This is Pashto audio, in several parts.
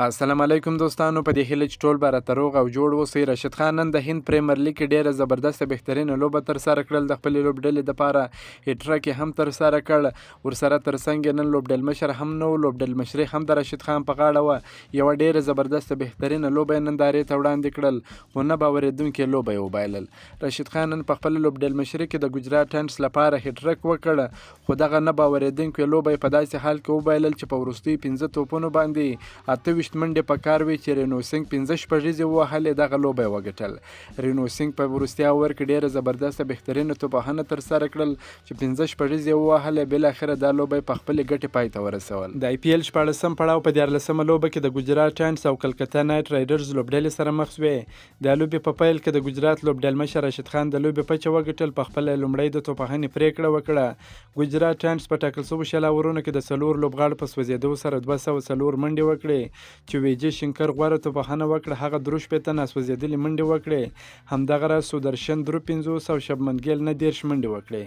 السلام علیکم دوستانو، په دې هیله چې ټول به راته روغ او جوړ اوسئ. راشد خان نن د هند پریمیر لیګ کې ډیره زبردسته بهترینه لوبه ترسره کړل. د خپلې لوبډلې دپاره هیټریک یې هم ترسره کړ. ورسره ترڅنګ یې نن لوبډلمشر هم نه و، لوبډلمشري هم د راشد خان په غاړه وه. یوه ډیره زبردسته بهترینه لوبه یې نندارې ته وړاندې کړل، خو نه باورېدونکې لوبه یې وبایلل. راشد خان نن په خپله لوبډلمشري کې د ګجرات ټاینټس لپاره هیټریک وکړ، خو دغه نه باورېدونکې لوبه یې په داسې حال کې وبایلل چې په وروستیو 15 توپونو باندې 28 منډې په کار وي چې رینو سنګ 15 شپږیزې ووهلې. دغه لوبه یې وګټل. رینو سنګ په وروستي اوور کې ډیره زبردسته بهترینه توپوهنه ترسره کړل چې 15 شپږیزې یې ووهلې. بالاخره دا لوبه یې په خپلې ګټې پای ته ورسول. د آی پی ایل 14 پړاو په 14مه لوبه کې د ګجرات ټاینټس او کلکتا نایټ رایډرز لوبډلې سره مخ شوې. د لوبې په پیل کې د ګجرات لوبډلمشر راشد خان د لوبې پچه وګټل. په خپله لومړی د توپوهنې پریکړه وکړه. ګجرات ټاینټس په ټاکل شوو 60 اورونو کې د 4 لوبغاړو په سوځېدو سره 204 منډې وکړې چې ویجې شنکر غوره توپوهنه وکړه. هغه 3 ناسوځېدلې منډې وکړې. همدغه راز سودرشن 53 او شبمن ګیل 19 منډې وکړې.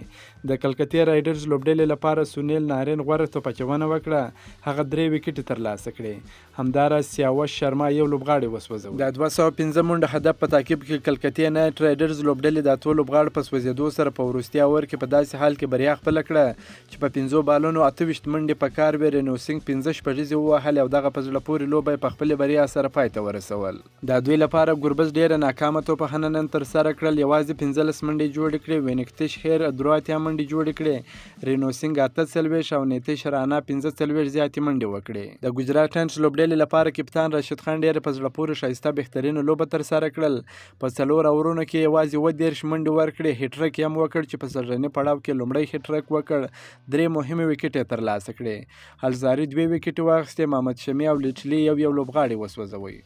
د کلکتې رایډرز لوبډلې لپاره سونیل نارین غوره توپچونه وکړه. هغه 3 وکټې ترلاسه کړې. همداراز سیاوش شرما یو لوبغاړی وسوځاوه. د 215 منډو هدف په تعقیب کې کلکتې نایټ رایډرز لوبډلې د 8 لوبغاړو په سوځېدو سره په وروستي اور کې په داسې حال کې بریا خپله کړه چې په 15 بالونو 28 منډې په کار وې. رینو سنګ 15 شپږیزې ووهلې او دغه په زړه پورې لوبه یې په خپلې بریا سره پای ته ورسول. د دوی لپاره ګربز ډیره ناکامه توپوهنه نن ترسره کړل. یوازې 15 منډې جوړې کړې. وینکتش هیر 83 منډې جوړې کړې. رینو سنګ 48 او نیتیش رانا 15 زیاتې منډې وکړې. د ګجرات ټاینټس لوبډلې لپاره کپتان راشد خان ډیره په زړه پورې ښایسته بهترینه لوبه ترسره کړل. په 4 اورونو کې یوازې 30 منډې ورکړې. هیټریک یې هم وکړ چې په سږني پړاو کې لومړی هیټریک وکړ. 3 مهمې وکټې یې ترلاسه کړې. الزاري 2 وکټې واخیستې. محمد شمي او لیچلي یو لوبغاړی وسوځوي.